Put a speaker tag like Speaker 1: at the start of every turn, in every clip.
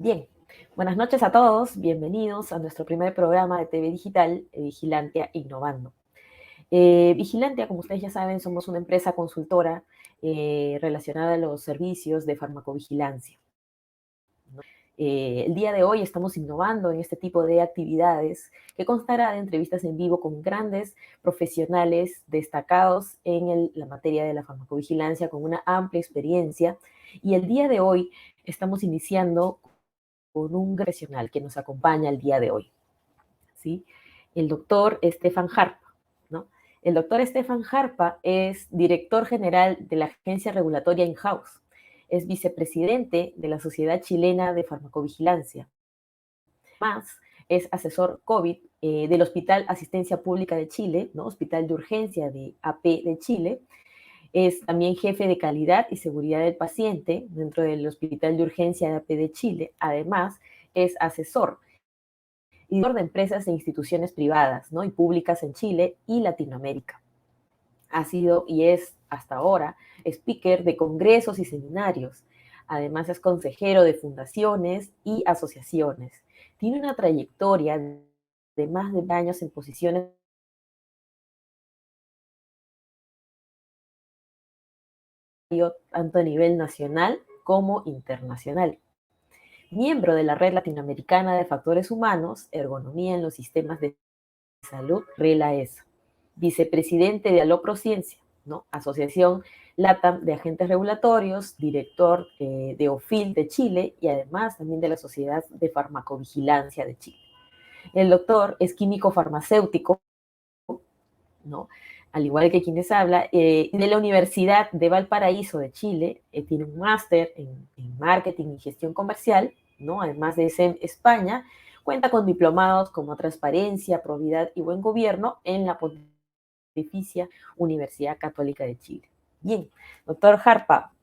Speaker 1: Bien, buenas noches a todos, bienvenidos a nuestro primer programa de TV Digital, Vigilantia Innovando. Vigilantia, como ustedes ya saben, somos una empresa consultora relacionada a los servicios de farmacovigilancia. El día de hoy estamos innovando en este tipo de actividades que constará de entrevistas en vivo con grandes profesionales destacados en la materia de la farmacovigilancia con una amplia experiencia. Y el día de hoy estamos iniciando con un profesional que nos acompaña el día de hoy, ¿sí? El doctor Stefan Harpa, ¿no? El doctor Stefan Harpa es director general de la Agencia Regulatoria In-House, es vicepresidente de la Sociedad Chilena de Farmacovigilancia. Además, es asesor COVID del Hospital Asistencia Pública de Chile, ¿no? Hospital de Urgencia de AP de Chile. Es también jefe de calidad y seguridad del paciente dentro del Hospital de Urgencia de AP de Chile. Además, es asesor y director de empresas e instituciones privadas, ¿no? y públicas en Chile y Latinoamérica. Ha sido y es hasta ahora speaker de congresos y seminarios. Además es consejero de fundaciones y asociaciones. Tiene una trayectoria de más de 20 años en posiciones tanto a nivel nacional como internacional. Miembro de la Red Latinoamericana de Factores Humanos, Ergonomía en los Sistemas de Salud, RELAESA. Vicepresidente de Aloprociencia, ¿no? Asociación LATAM de Agentes Regulatorios, director de OFIL de Chile y además también de la Sociedad de Farmacovigilancia de Chile. El doctor es químico farmacéutico, ¿no? Al igual que quienes habla, de la Universidad de Valparaíso de Chile, tiene un máster en marketing y gestión comercial, ¿no? Además de ese en España, cuenta con diplomados como Transparencia, Probidad y Buen Gobierno en la Pontificia Universidad Católica de Chile. Bien, doctor Harpa,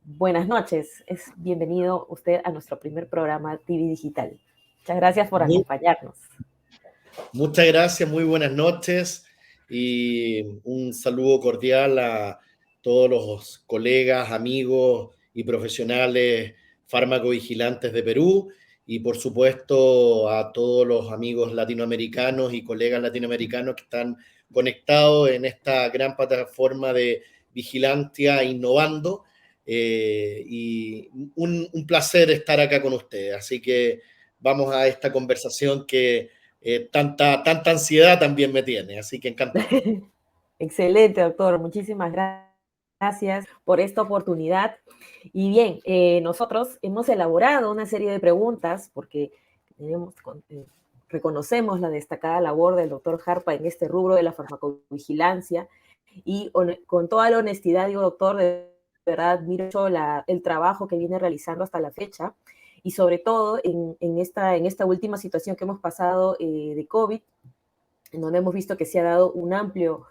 Speaker 1: buenas noches. Es bienvenido usted a nuestro primer programa TV Digital. Muchas gracias por acompañarnos.
Speaker 2: Muchas gracias, muy buenas noches y un saludo cordial a todos los colegas, amigos y profesionales farmacovigilantes de Perú y por supuesto a todos los amigos latinoamericanos y colegas latinoamericanos que están conectados en esta gran plataforma de Vigilantia Innovando y un placer estar acá con ustedes. Así que vamos a esta conversación que tanta ansiedad también me tiene, así que encantado.
Speaker 1: Excelente, doctor. Muchísimas gracias por esta oportunidad. Y bien, nosotros hemos elaborado una serie de preguntas porque reconocemos la destacada labor del doctor Harpa en este rubro de la farmacovigilancia y con toda la honestidad digo, doctor, de verdad admiro mucho el trabajo que viene realizando hasta la fecha y sobre todo en esta última situación que hemos pasado de COVID, en donde hemos visto que se ha dado un amplio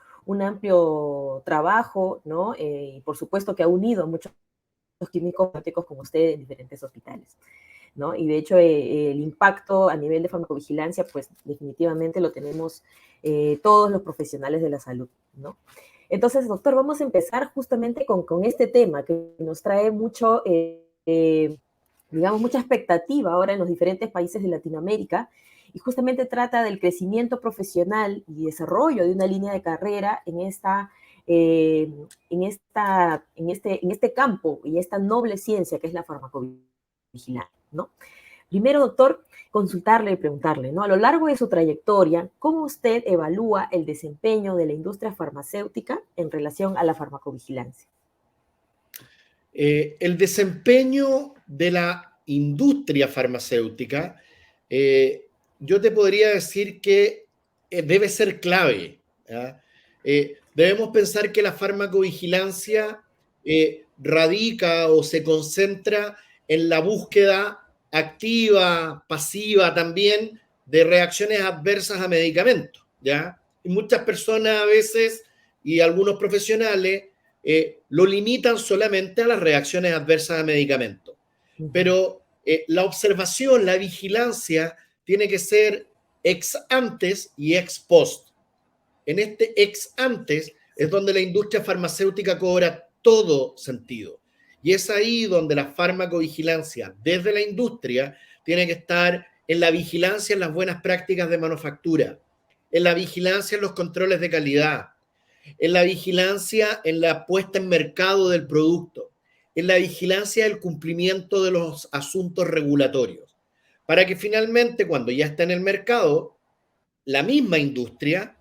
Speaker 1: trabajo, ¿no? Y por supuesto que ha unido a muchos químicos farmacéuticos como usted en diferentes hospitales, ¿no? Y de hecho el impacto a nivel de farmacovigilancia, pues definitivamente lo tenemos todos los profesionales de la salud, ¿no? Entonces, doctor, vamos a empezar justamente con este tema que nos trae mucho, digamos, mucha expectativa ahora en los diferentes países de Latinoamérica y justamente trata del crecimiento profesional y desarrollo de una línea de carrera en este campo y esta noble ciencia que es la farmacovigilancia, ¿no? Primero, doctor, consultarle y preguntarle, ¿no? A lo largo de su trayectoria, ¿cómo usted evalúa el desempeño de la industria farmacéutica en relación a la farmacovigilancia?
Speaker 2: El desempeño de la industria farmacéutica, yo te podría decir que debe ser clave. Debemos pensar que la farmacovigilancia radica o se concentra en la búsqueda activa, pasiva también, de reacciones adversas a medicamentos, ¿ya? Y muchas personas a veces y algunos profesionales lo limitan solamente a las reacciones adversas a medicamentos. Pero la observación, la vigilancia, tiene que ser ex antes y ex post. En este ex antes es donde la industria farmacéutica cobra todo sentido. Y es ahí donde la farmacovigilancia desde la industria tiene que estar en la vigilancia en las buenas prácticas de manufactura, en la vigilancia en los controles de calidad, en la vigilancia en la puesta en mercado del producto, en la vigilancia del cumplimiento de los asuntos regulatorios, para que finalmente cuando ya está en el mercado, la misma industria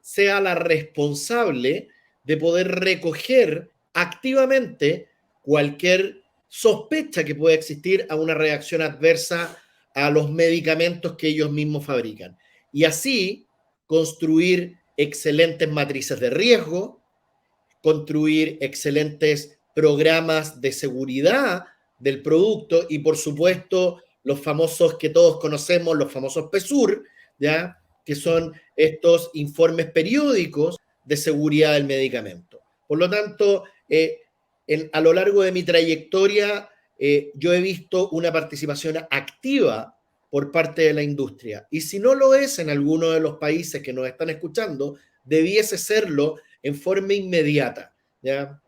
Speaker 2: sea la responsable de poder recoger activamente cualquier sospecha que pueda existir a una reacción adversa a los medicamentos que ellos mismos fabrican. Y así construir excelentes matrices de riesgo, construir excelentes programas de seguridad del producto y, por supuesto, los famosos que todos conocemos, los famosos PSUR, ¿ya? Que son estos informes periódicos de seguridad del medicamento. Por lo tanto, a lo largo de mi trayectoria, yo he visto una participación activa por parte de la industria. Y si no lo es en alguno de los países que nos están escuchando, debiese serlo en forma inmediata. ¿Ya?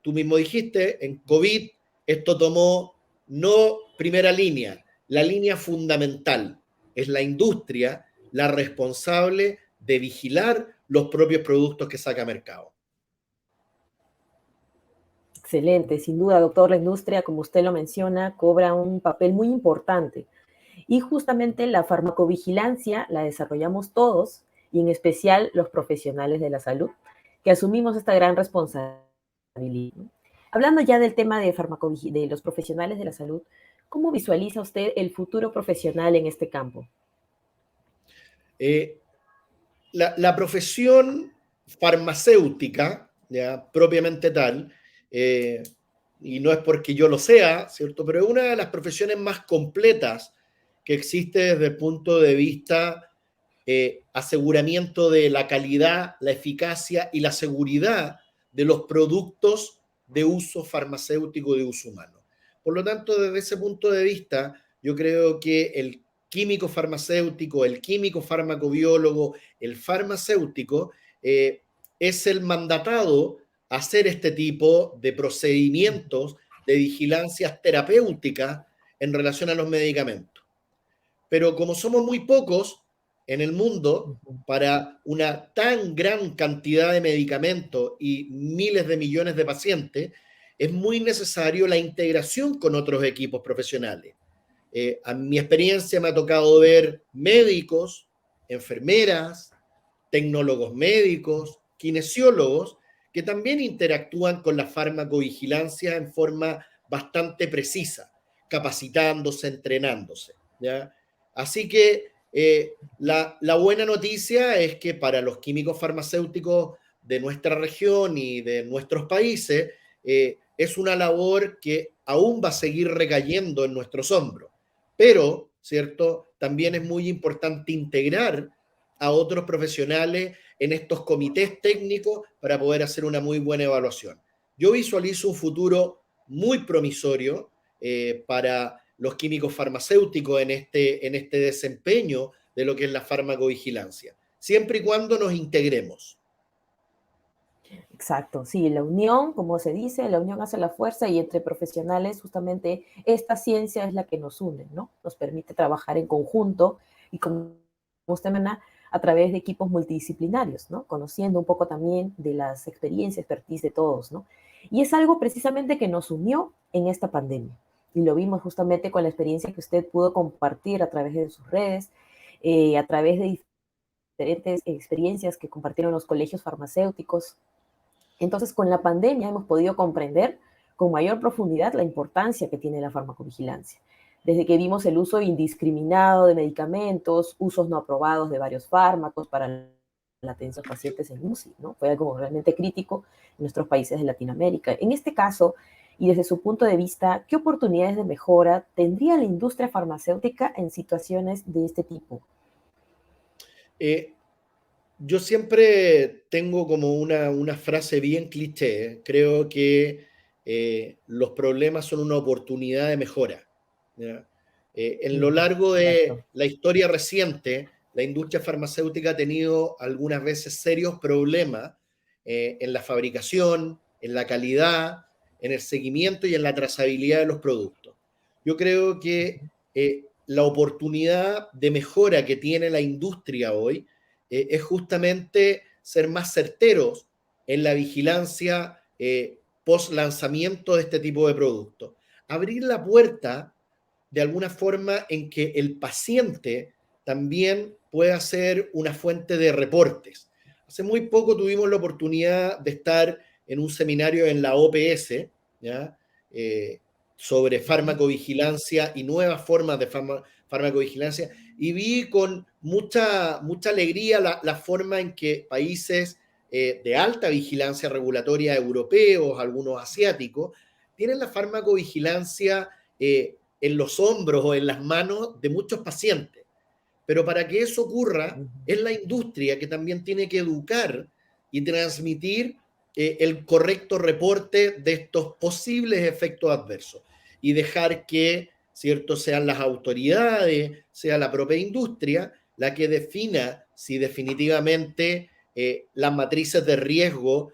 Speaker 2: Tú mismo dijiste, en COVID esto tomó no primera línea, la línea fundamental. Es la industria la responsable de vigilar los propios productos que saca a mercado.
Speaker 1: Excelente, sin duda, doctor, la industria, como usted lo menciona, cobra un papel muy importante. Y justamente la farmacovigilancia la desarrollamos todos, y en especial los profesionales de la salud, que asumimos esta gran responsabilidad. Hablando ya del tema de los profesionales de la salud, ¿cómo visualiza usted el futuro profesional en este campo?
Speaker 2: La profesión farmacéutica, ya, propiamente tal, y no es porque yo lo sea, ¿cierto? Pero es una de las profesiones más completas que existe desde el punto de vista aseguramiento de la calidad, la eficacia y la seguridad de los productos de uso farmacéutico de uso humano. Por lo tanto, desde ese punto de vista, yo creo que el químico farmacéutico, el químico farmacobiólogo, el farmacéutico, es el mandatado a hacer este tipo de procedimientos de vigilancias terapéuticas en relación a los medicamentos. Pero como somos muy pocos en el mundo, para una tan gran cantidad de medicamentos y miles de millones de pacientes, es muy necesario la integración con otros equipos profesionales. A mi experiencia me ha tocado ver médicos, enfermeras, tecnólogos médicos, kinesiólogos, que también interactúan con la farmacovigilancia en forma bastante precisa, capacitándose, entrenándose. ¿Ya? Así que la buena noticia es que para los químicos farmacéuticos de nuestra región y de nuestros países, es una labor que aún va a seguir recayendo en nuestros hombros. Pero, ¿cierto? También es muy importante integrar a otros profesionales en estos comités técnicos para poder hacer una muy buena evaluación. Yo visualizo un futuro muy promisorio para los químicos farmacéuticos en este desempeño de lo que es la farmacovigilancia, siempre y cuando nos integremos.
Speaker 1: Exacto, sí, la unión, como se dice, la unión hace la fuerza y entre profesionales justamente esta ciencia es la que nos une, ¿no? Nos permite trabajar en conjunto y como usted menciona, a través de equipos multidisciplinarios, ¿no? Conociendo un poco también de las experiencias, expertise de todos, ¿no? Y es algo precisamente que nos unió en esta pandemia. Y lo vimos justamente con la experiencia que usted pudo compartir a través de sus redes, a través de diferentes experiencias que compartieron los colegios farmacéuticos. Entonces, con la pandemia hemos podido comprender con mayor profundidad la importancia que tiene la farmacovigilancia. Desde que vimos el uso indiscriminado de medicamentos, usos no aprobados de varios fármacos para la atención a pacientes en UCI, ¿no? Fue algo realmente crítico en nuestros países de Latinoamérica. En este caso, y desde su punto de vista, ¿qué oportunidades de mejora tendría la industria farmacéutica en situaciones de este tipo?
Speaker 2: Eh, yo siempre tengo como una frase bien cliché. Creo que los problemas son una oportunidad de mejora. ¿Ya? En lo largo de
Speaker 1: Correcto.
Speaker 2: la historia reciente, la industria farmacéutica ha tenido algunas veces serios problemas en la fabricación, en la calidad, en el seguimiento y en la trazabilidad de los productos. Yo creo que la oportunidad de mejora que tiene la industria hoy es justamente ser más certeros en la vigilancia post lanzamiento de este tipo de productos. Abrir la puerta de alguna forma en que el paciente también pueda ser una fuente de reportes. Hace muy poco tuvimos la oportunidad de estar en un seminario en la OPS, ¿ya? Sobre farmacovigilancia y nuevas formas de farmacovigilancia, y vi con mucha alegría la forma en que países de alta vigilancia regulatoria europeos, algunos asiáticos, tienen la farmacovigilancia en los hombros o en las manos de muchos pacientes. Pero para que eso ocurra, es la industria que también tiene que educar y transmitir el correcto reporte de estos posibles efectos adversos y dejar que, ¿cierto?, sean las autoridades, sea la propia industria, la que defina si definitivamente las matrices de riesgo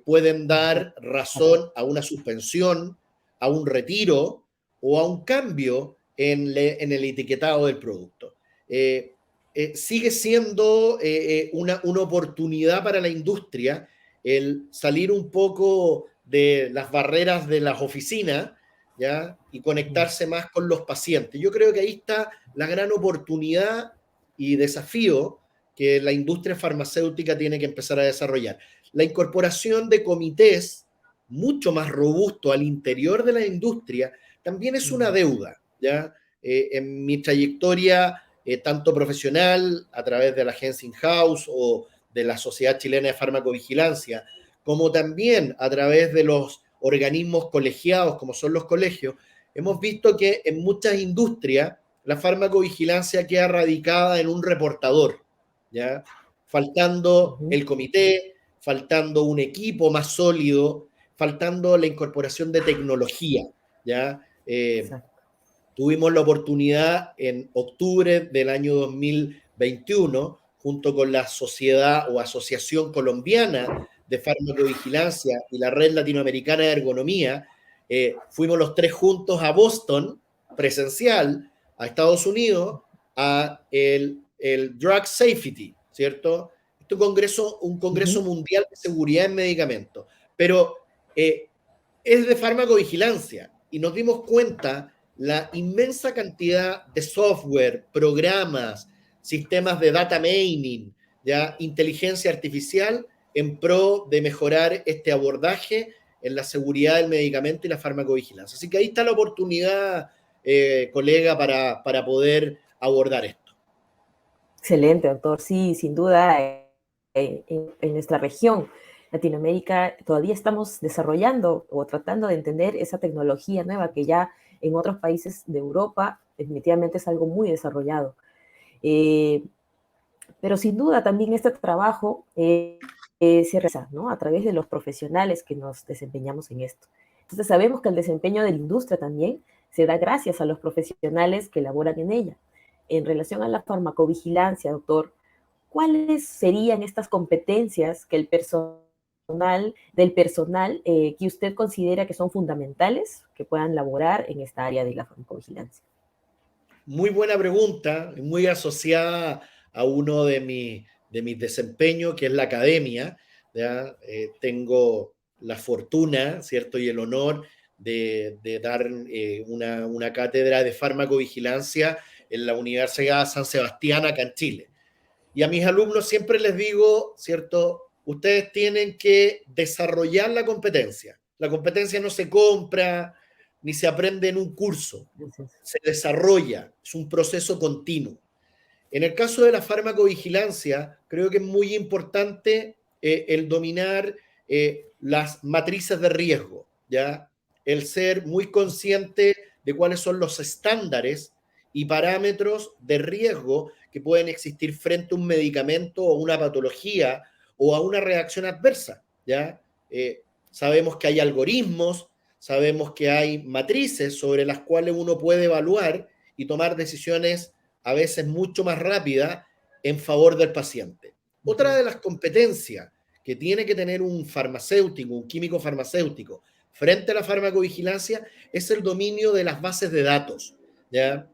Speaker 2: pueden dar razón a una suspensión, a un retiro o a un cambio en el etiquetado del producto. Sigue siendo una oportunidad para la industria el salir un poco de las barreras de las oficinas, ¿ya? Y conectarse más con los pacientes. Yo creo que ahí está la gran oportunidad y desafío que la industria farmacéutica tiene que empezar a desarrollar. La incorporación de comités mucho más robustos al interior de la industria también es una deuda, ¿ya? En mi trayectoria, tanto profesional, a través de la agencia in-house o de la Sociedad Chilena de Farmacovigilancia, como también a través de los organismos colegiados, como son los colegios, hemos visto que en muchas industrias la farmacovigilancia queda radicada en un reportador, ¿ya? Faltando el comité, faltando un equipo más sólido, faltando la incorporación de tecnología, ¿ya? Tuvimos la oportunidad en octubre del año 2021, junto con la Sociedad o Asociación Colombiana de Farmacovigilancia y la Red Latinoamericana de Ergonomía, fuimos los tres juntos a Boston, presencial, a Estados Unidos, a el Drug Safety, ¿cierto? Este un congreso mundial de seguridad en medicamentos, pero es de farmacovigilancia y nos dimos cuenta la inmensa cantidad de software, programas, sistemas de data mining, ya inteligencia artificial en pro de mejorar este abordaje en la seguridad del medicamento y la farmacovigilancia. Así que ahí está la oportunidad, colega, para poder abordar esto.
Speaker 1: Excelente, doctor. Sí, sin duda, en nuestra región, Latinoamérica, todavía estamos desarrollando o tratando de entender esa tecnología nueva que ya en otros países de Europa definitivamente es algo muy desarrollado. Pero sin duda también este trabajo se realiza, ¿no?, a través de los profesionales que nos desempeñamos en esto. Entonces sabemos que el desempeño de la industria también se da gracias a los profesionales que laboran en ella. En relación a la farmacovigilancia, doctor, ¿cuáles serían estas competencias que del personal que usted considera que son fundamentales que puedan laborar en esta área de la farmacovigilancia?
Speaker 2: Muy buena pregunta, muy asociada a uno de mis desempeños, que es la academia. ¿Ya? Tengo la fortuna, ¿cierto? Y el honor de dar una cátedra de farmacovigilancia en la Universidad San Sebastián, acá en Chile. Y a mis alumnos siempre les digo, ¿cierto? Ustedes tienen que desarrollar la competencia. La competencia no se compra ni se aprende en un curso, se desarrolla, es un proceso continuo. En el caso de la farmacovigilancia, creo que es muy importante el dominar las matrices de riesgo, ¿ya? El ser muy consciente de cuáles son los estándares y parámetros de riesgo que pueden existir frente a un medicamento o una patología o a una reacción adversa, ¿ya? Sabemos que hay algoritmos, sabemos que hay matrices sobre las cuales uno puede evaluar y tomar decisiones a veces mucho más rápidas en favor del paciente. Otra de las competencias que tiene que tener un farmacéutico, un químico farmacéutico, frente a la farmacovigilancia es el dominio de las bases de datos, ¿ya?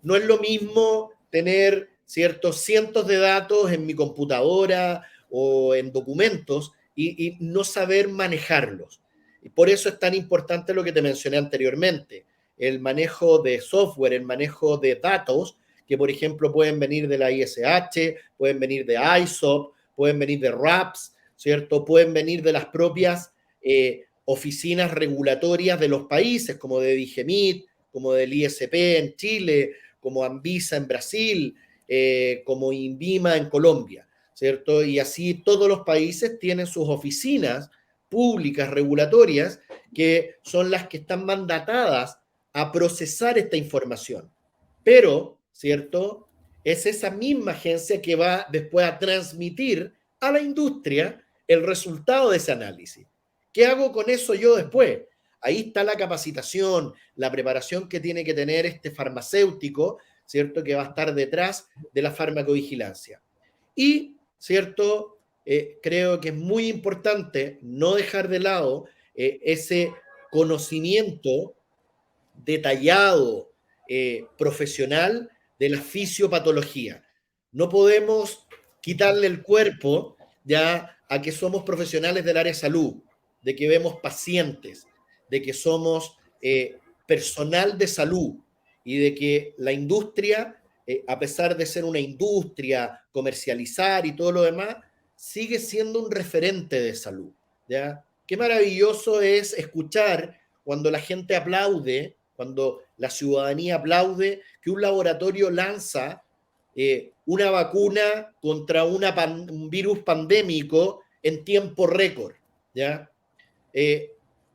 Speaker 2: No es lo mismo tener ciertos cientos de datos en mi computadora o en documentos y no saber manejarlos. Y por eso es tan importante lo que te mencioné anteriormente, el manejo de software, el manejo de datos, que por ejemplo pueden venir de la ISH, pueden venir de ISOP, pueden venir de RAPS, ¿cierto? Pueden venir de las propias oficinas regulatorias de los países, como de DIGEMIT, como del ISP en Chile, como Anvisa en Brasil, como INVIMA en Colombia, ¿cierto? Y así todos los países tienen sus oficinas públicas regulatorias que son las que están mandatadas a procesar esta información. Pero, ¿cierto? Es esa misma agencia que va después a transmitir a la industria el resultado de ese análisis. ¿Qué hago con eso yo después? Ahí está la capacitación, la preparación que tiene que tener este farmacéutico, ¿cierto? Que va a estar detrás de la farmacovigilancia. Y, ¿cierto? Creo que es muy importante no dejar de lado ese conocimiento detallado, profesional de la fisiopatología. No podemos quitarle el cuerpo ya a que somos profesionales del área de salud, de que vemos pacientes, de que somos personal de salud y de que la industria, a pesar de ser una industria, comercializar y todo lo demás, sigue siendo un referente de salud. ¿Ya? Qué maravilloso es escuchar cuando la gente aplaude, cuando la ciudadanía aplaude que un laboratorio lanza una vacuna contra un virus pandémico en tiempo récord, ¿ya?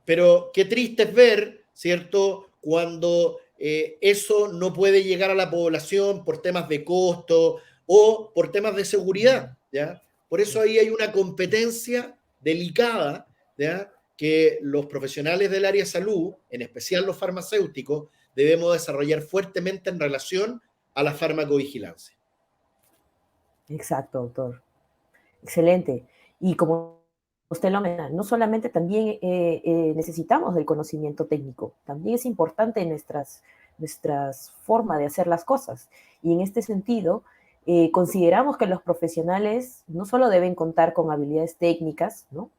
Speaker 2: Pero qué triste es ver, ¿cierto?, cuando eso no puede llegar a la población por temas de costo o por temas de seguridad, ¿ya? Por eso ahí hay una competencia delicada, ¿ya?, que los profesionales del área de salud, en especial los farmacéuticos, debemos desarrollar fuertemente en relación a la farmacovigilancia.
Speaker 1: Exacto, doctor. Excelente. Y como usted lo menciona, no solamente también necesitamos del conocimiento técnico, también es importante nuestras formas de hacer las cosas. Y en este sentido, consideramos que los profesionales no solo deben contar con habilidades técnicas, ¿no?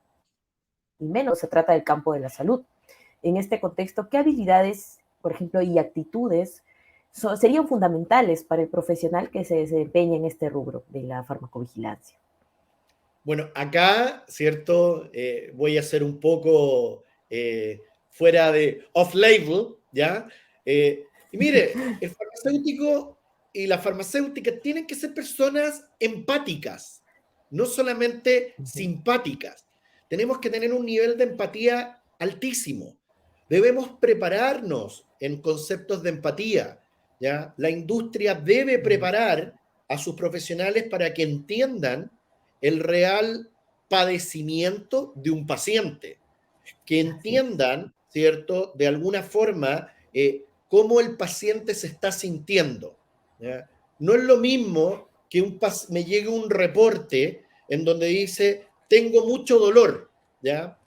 Speaker 1: Y menos se trata del campo de la salud. En este contexto, ¿qué habilidades, por ejemplo, y actitudes serían fundamentales para el profesional que se desempeña en este rubro de la farmacovigilancia?
Speaker 2: Bueno, acá, ¿cierto? Voy a ser un poco fuera de off-label, ¿ya? Y mire, el farmacéutico y la farmacéutica tienen que ser personas empáticas, no solamente simpáticas. Tenemos que tener un nivel de empatía altísimo. Debemos prepararnos en conceptos de empatía, ¿ya? La industria debe preparar a sus profesionales para que entiendan el real padecimiento de un paciente, que entiendan, ¿cierto?, de alguna forma, cómo el paciente se está sintiendo, ¿ya? No es lo mismo que me llegue un reporte en donde dice, tengo mucho dolor, ¿ya?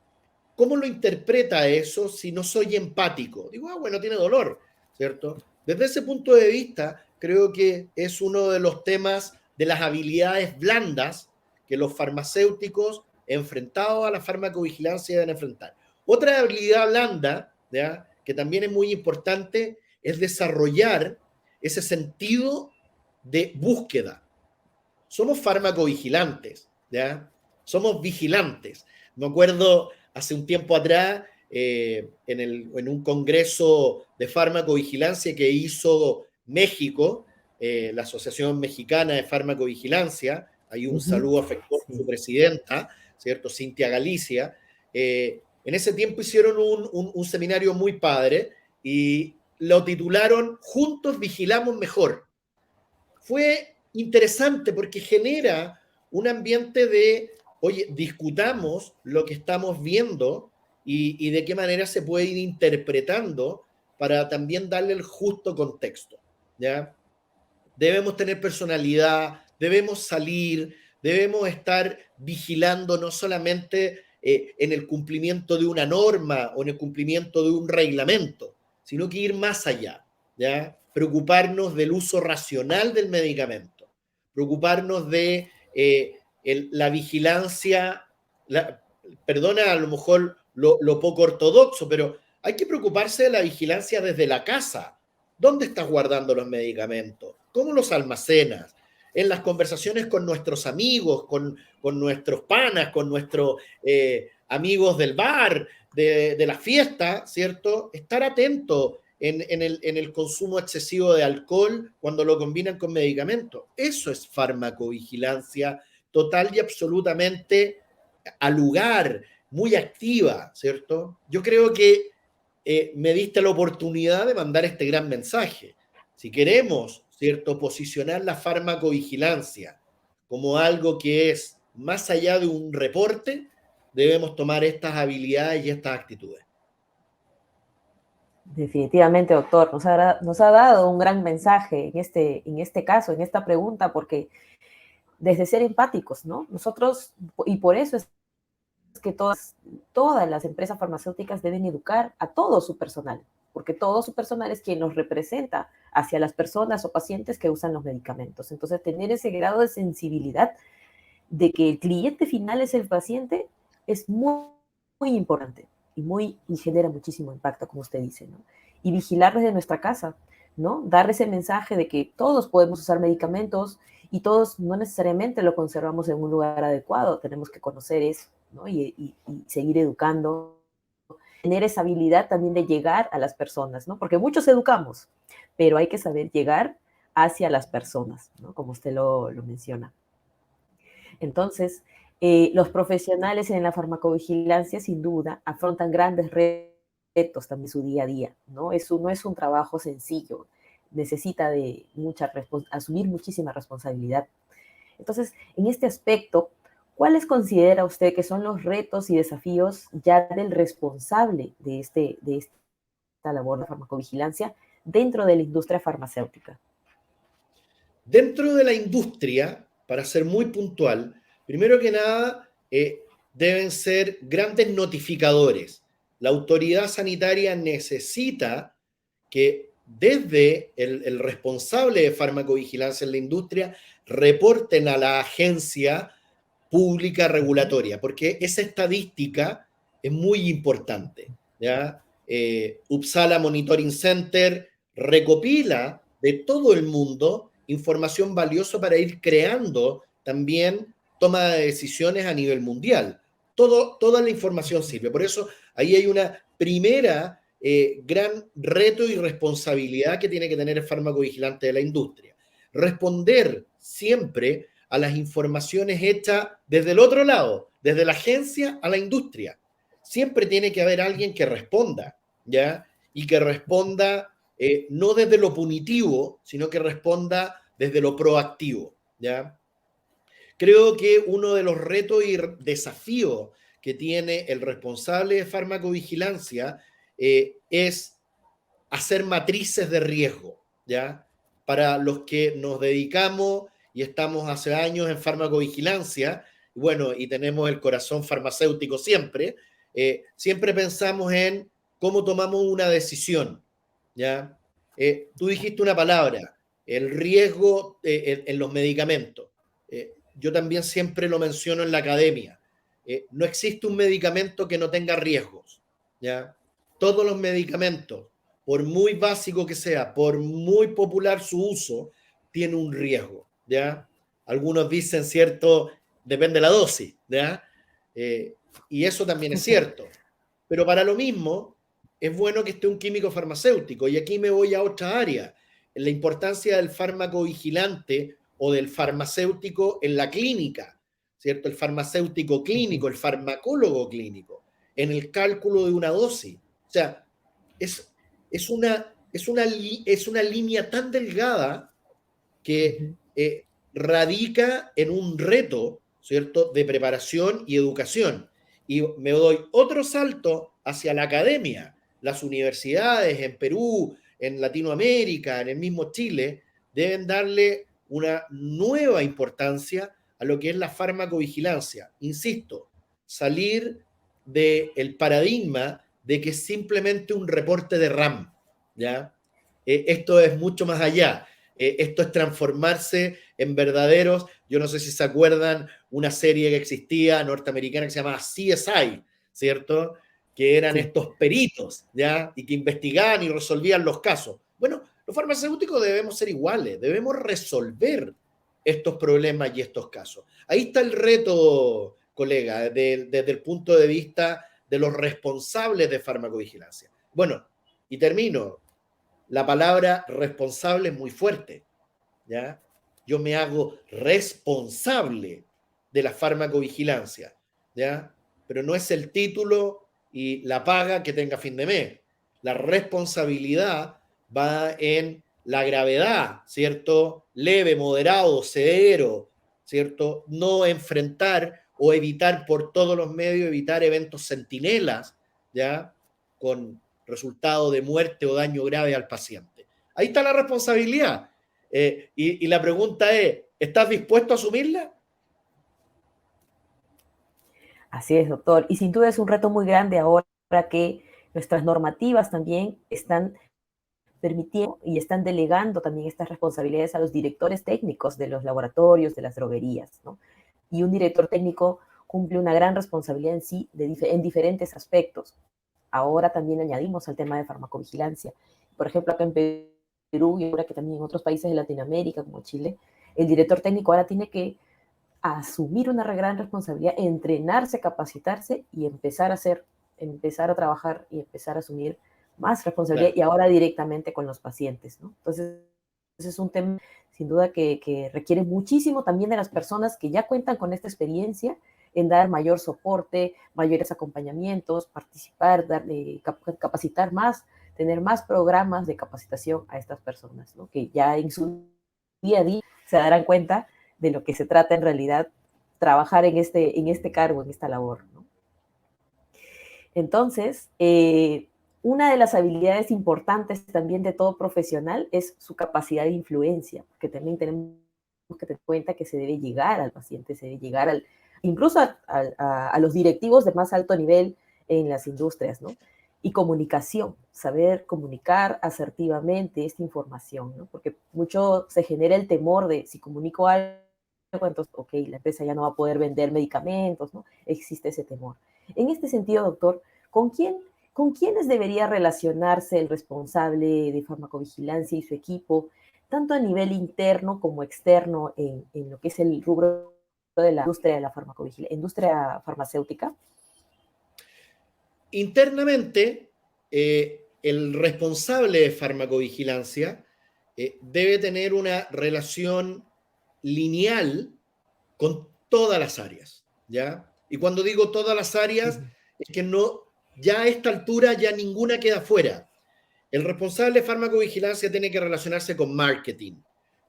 Speaker 2: ¿Cómo lo interpreta eso si no soy empático? Digo, bueno, tiene dolor, ¿cierto? Desde ese punto de vista, creo que es uno de los temas de las habilidades blandas que los farmacéuticos enfrentados a la farmacovigilancia deben enfrentar. Otra habilidad blanda, ¿ya?, que también es muy importante, es desarrollar ese sentido de búsqueda. Somos farmacovigilantes, ¿ya? Somos vigilantes. Me acuerdo hace un tiempo atrás, en un congreso de farmacovigilancia que hizo México, la Asociación Mexicana de Farmacovigilancia, hay un saludo afectuoso a su presidenta, ¿cierto? Cintia Galicia. En ese tiempo hicieron un seminario muy padre y lo titularon Juntos Vigilamos Mejor. Fue interesante porque genera un ambiente de, oye, discutamos lo que estamos viendo y de qué manera se puede ir interpretando para también darle el justo contexto, ¿ya? Debemos tener personalidad, debemos salir, debemos estar vigilando no solamente en el cumplimiento de una norma o en el cumplimiento de un reglamento, sino que ir más allá, ¿ya? Preocuparnos del uso racional del medicamento, preocuparnos de la vigilancia, perdona a lo mejor lo poco ortodoxo, pero hay que preocuparse de la vigilancia desde la casa. ¿Dónde estás guardando los medicamentos? ¿Cómo los almacenas? En las conversaciones con nuestros amigos, con nuestros panas, con nuestros amigos del bar, de la fiesta, ¿cierto? Estar atento en el consumo excesivo de alcohol cuando lo combinan con medicamentos. Eso es farmacovigilancia total y absolutamente al lugar, muy activa, ¿cierto? Yo creo que me diste la oportunidad de mandar este gran mensaje. Si queremos, ¿cierto?, posicionar la farmacovigilancia como algo que es más allá de un reporte, debemos tomar estas habilidades y estas actitudes.
Speaker 1: Definitivamente, doctor, nos ha dado un gran mensaje en este caso, en esta pregunta, porque desde ser empáticos, ¿no? Nosotros, y por eso es que todas las empresas farmacéuticas deben educar a todo su personal, porque todo su personal es quien nos representa hacia las personas o pacientes que usan los medicamentos. Entonces, tener ese grado de sensibilidad de que el cliente final es el paciente es muy importante y genera muchísimo impacto, como usted dice, ¿no? Y vigilar desde nuestra casa, ¿no? Dar ese mensaje de que todos podemos usar medicamentos y todos no necesariamente lo conservamos en un lugar adecuado, tenemos que conocer eso, ¿no? Y seguir educando, tener esa habilidad también de llegar a las personas, ¿no? Porque muchos educamos, pero hay que saber llegar hacia las personas, ¿no? Como usted lo menciona. Entonces, los profesionales en la farmacovigilancia, sin duda, afrontan grandes retos también en su día a día, ¿no? No es un trabajo sencillo, necesita de asumir muchísima responsabilidad. Entonces, en este aspecto, ¿cuáles considera usted que son los retos y desafíos ya del responsable de esta labor de farmacovigilancia dentro de la industria farmacéutica?
Speaker 2: Dentro de la industria, para ser muy puntual, primero que nada, deben ser grandes notificadores. La autoridad sanitaria necesita que desde el responsable de farmacovigilancia en la industria reporten a la agencia pública regulatoria, porque esa estadística es muy importante, ¿ya? Uppsala Monitoring Center recopila de todo el mundo información valiosa para ir creando también toma de decisiones a nivel mundial. Toda la información sirve. Por eso ahí hay una primera gran reto y responsabilidad que tiene que tener el farmacovigilante de la industria. Responder siempre a las informaciones hechas desde el otro lado, desde la agencia a la industria. Siempre tiene que haber alguien que responda, ¿ya? Y que responda no desde lo punitivo, sino que responda desde lo proactivo, ¿ya? Creo que uno de los retos y desafíos que tiene el responsable de farmacovigilancia es hacer matrices de riesgo, ¿ya? Para los que nos dedicamos y estamos hace años en farmacovigilancia, bueno, y tenemos el corazón farmacéutico siempre, siempre pensamos en cómo tomamos una decisión, ¿ya? Tú dijiste una palabra, el riesgo en los medicamentos. Yo también siempre lo menciono en la academia. No existe un medicamento que no tenga riesgos, ¿ya? Todos los medicamentos, por muy básico que sea, por muy popular su uso, tiene un riesgo, ¿ya? Algunos dicen, cierto, depende de la dosis, ¿ya? Y eso también es cierto. Pero para lo mismo, es bueno que esté un químico farmacéutico. Y aquí me voy a otra área, en la importancia del fármaco vigilante o del farmacéutico en la clínica, ¿cierto? El farmacéutico clínico, el farmacólogo clínico, en el cálculo de una dosis. O sea, es, es una línea tan delgada que radica en un reto, ¿cierto?, de preparación y educación. Y me doy otro salto hacia la academia. Las universidades en Perú, en Latinoamérica, en el mismo Chile, deben darle una nueva importancia a lo que es la farmacovigilancia. Insisto, salir del paradigma de que es simplemente un reporte de RAM, ¿ya? Esto es mucho más allá. Esto es transformarse en verdaderos, yo no sé si se acuerdan, una serie que existía norteamericana que se llamaba CSI, ¿cierto? Que eran
Speaker 1: Sí.
Speaker 2: estos peritos, ¿ya? Y que investigaban y resolvían los casos. Bueno, los farmacéuticos debemos ser iguales, debemos resolver estos problemas y estos casos. Ahí está el reto, colega, desde el punto de vista de los responsables de farmacovigilancia. Bueno, y termino. La palabra responsable es muy fuerte, ¿ya? Yo me hago responsable de la farmacovigilancia, ¿ya? Pero no es el título y la paga que tenga fin de mes. La responsabilidad va en la gravedad, ¿cierto? Leve, moderado, severo, ¿cierto? No enfrentar o evitar por todos los medios, evitar eventos centinelas, ¿ya? Con resultado de muerte o daño grave al paciente. Ahí está la responsabilidad. Y la pregunta es, ¿estás dispuesto a asumirla?
Speaker 1: Así es, doctor. Y sin duda es un reto muy grande ahora que nuestras normativas también están permitiendo y están delegando también estas responsabilidades a los directores técnicos de los laboratorios, de las droguerías, ¿no? Y un director técnico cumple una gran responsabilidad en sí en diferentes aspectos. Ahora también añadimos al tema de farmacovigilancia. Por ejemplo, acá en Perú y ahora que también en otros países de Latinoamérica, como Chile, el director técnico ahora tiene que asumir una gran responsabilidad, entrenarse, capacitarse y empezar a trabajar y empezar a asumir más responsabilidad
Speaker 2: Claro.
Speaker 1: y ahora directamente con los pacientes, ¿no? Entonces, ese es un tema sin duda que requiere muchísimo también de las personas que ya cuentan con esta experiencia en dar mayor soporte, mayores acompañamientos, participar, capacitar más, tener más programas de capacitación a estas personas, ¿no? Que ya en su día a día se darán cuenta de lo que se trata en realidad trabajar en este cargo, en esta labor, ¿no? Entonces, una de las habilidades importantes también de todo profesional es su capacidad de influencia, porque también tenemos que tener en cuenta que se debe llegar al paciente, se debe llegar incluso a los directivos de más alto nivel en las industrias, ¿no? Y comunicación, saber comunicar asertivamente esta información, ¿no? Porque mucho se genera el temor de si comunico algo, entonces, ok, la empresa ya no va a poder vender medicamentos, ¿no? Existe ese temor. En este sentido, doctor, ¿con con quiénes debería relacionarse el responsable de farmacovigilancia y su equipo, tanto a nivel interno como externo en lo que es el rubro de la industria de la farmacovigilancia, industria farmacéutica?
Speaker 2: Internamente, el responsable de farmacovigilancia debe tener una relación lineal con todas las áreas, ¿ya? Y cuando digo todas las áreas, es que no, ya a esta altura ya ninguna queda fuera. El responsable de farmacovigilancia tiene que relacionarse con marketing,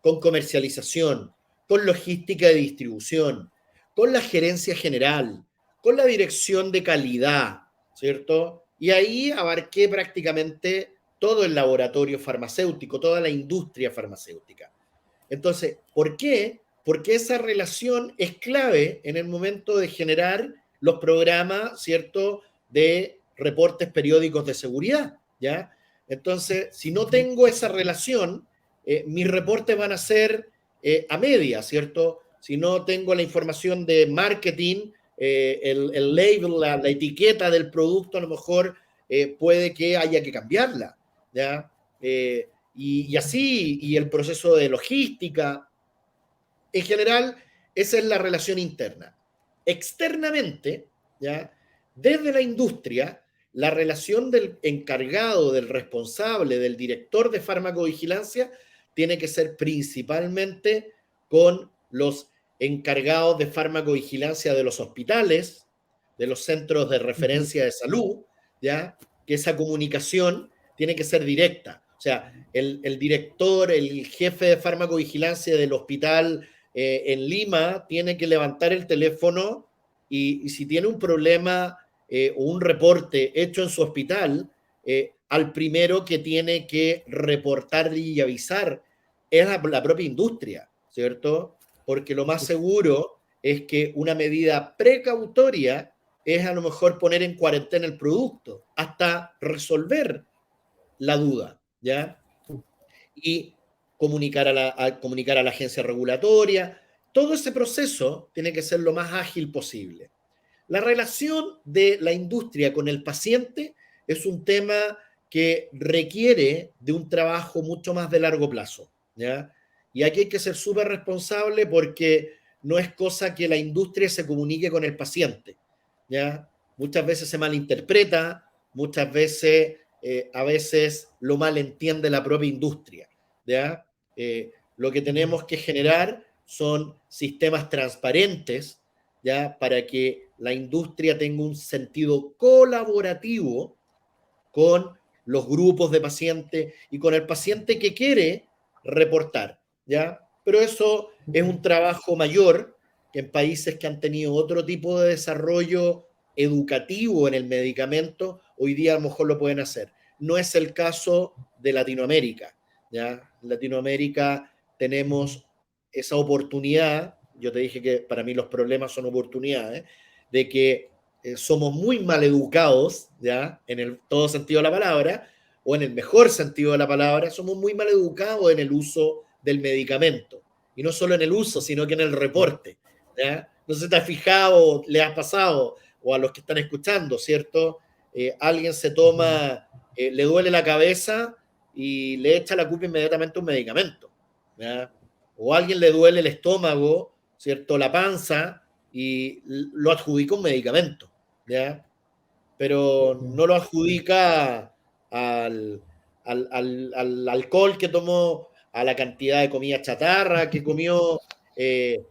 Speaker 2: con comercialización, con logística de distribución, con la gerencia general, con la dirección de calidad, ¿cierto? Y ahí abarqué prácticamente todo el laboratorio farmacéutico, toda la industria farmacéutica. Entonces, ¿por qué? Porque esa relación es clave en el momento de generar los programas, ¿cierto?, de reportes periódicos de seguridad, ¿ya? Entonces, si no tengo esa relación, mis reportes van a ser a media, ¿cierto? Si no tengo la información de marketing, el label, la etiqueta del producto, a lo mejor puede que haya que cambiarla, ¿ya? Y así, y el proceso de logística. En general, esa es la relación interna. Externamente, ¿ya? Desde la industria, la relación del encargado, del responsable, del director de farmacovigilancia, tiene que ser principalmente con los encargados de farmacovigilancia de los hospitales, de los centros de referencia de salud, ¿ya? Que esa comunicación tiene que ser directa. O sea, el director, el jefe de farmacovigilancia del hospital en Lima tiene que levantar el teléfono y si tiene un problema o un reporte hecho en su hospital, al primero que tiene que reportar y avisar es la propia industria, ¿cierto? Porque lo más seguro es que una medida precautoria es a lo mejor poner en cuarentena el producto hasta resolver la duda, ¿ya? Y comunicar a la agencia regulatoria. Todo ese proceso tiene que ser lo más ágil posible. La relación de la industria con el paciente es un tema que requiere de un trabajo mucho más de largo plazo, ¿ya? Y aquí hay que ser súper responsable porque no es cosa que la industria se comunique con el paciente, ¿ya? Muchas veces se malinterpreta, muchas veces, a veces lo malentiende la propia industria, ¿ya? Lo que tenemos que generar son sistemas transparentes, ¿ya? Para que la industria tenga un sentido colaborativo con los grupos de pacientes y con el paciente que quiere reportar, ¿ya? Pero eso es un trabajo mayor que en países que han tenido otro tipo de desarrollo educativo en el medicamento, hoy día a lo mejor lo pueden hacer. No es el caso de Latinoamérica, ¿ya? En Latinoamérica tenemos esa oportunidad, yo te dije que para mí los problemas son oportunidades, de que somos muy mal educados, ¿ya? En el todo sentido de la palabra, o en el mejor sentido de la palabra, somos muy mal educados en el uso del medicamento. Y no solo en el uso, sino que en el reporte, ¿ya? No sé si te has fijado, le has pasado, o a los que están escuchando, ¿cierto? Alguien se toma, le duele la cabeza y le echa la culpa inmediatamente a un medicamento, ¿ya? O a alguien le duele el estómago, ¿cierto? La panza, y lo adjudica un medicamento, ¿ya? Pero no lo adjudica al, al alcohol que tomó, a la cantidad de comida chatarra que comió,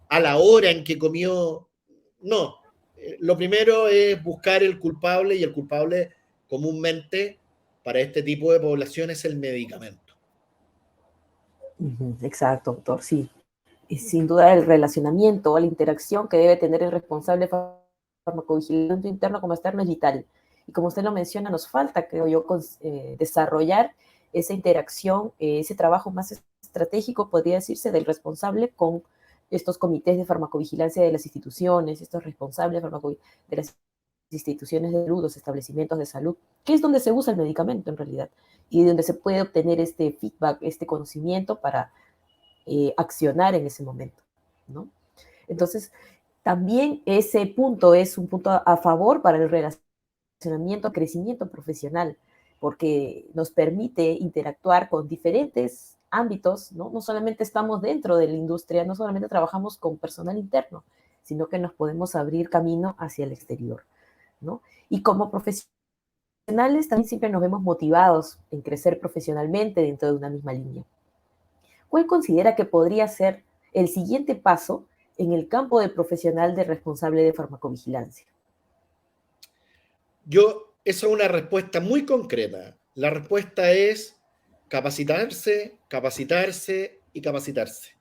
Speaker 2: a la hora en que comió. No. Lo primero es buscar el culpable y el culpable comúnmente para este tipo de población es el medicamento.
Speaker 1: Exacto, doctor, sí. Y sin duda el relacionamiento, la interacción que debe tener el responsable farmacovigilante interno como externo es vital. Y como usted lo menciona, nos falta, creo yo, desarrollar esa interacción, ese trabajo más estratégico, podría decirse, del responsable con estos comités de farmacovigilancia de las instituciones, estos responsables de las instituciones de salud, los establecimientos de salud, que es donde se usa el medicamento en realidad, y donde se puede obtener este feedback, este conocimiento para accionar en ese momento, ¿no? Entonces, también ese punto es un punto a favor para el relacionamiento, crecimiento profesional, porque nos permite interactuar con diferentes ámbitos, ¿no? No solamente estamos dentro de la industria, no solamente trabajamos con personal interno, sino que nos podemos abrir camino hacia el exterior, ¿no? Y como profesionales también siempre nos vemos motivados en crecer profesionalmente dentro de una misma línea. ¿Cuál considera que podría ser el siguiente paso en el campo de profesional de responsable de farmacovigilancia?
Speaker 2: Esa es una respuesta muy concreta. La respuesta es capacitarse, capacitarse y capacitarse,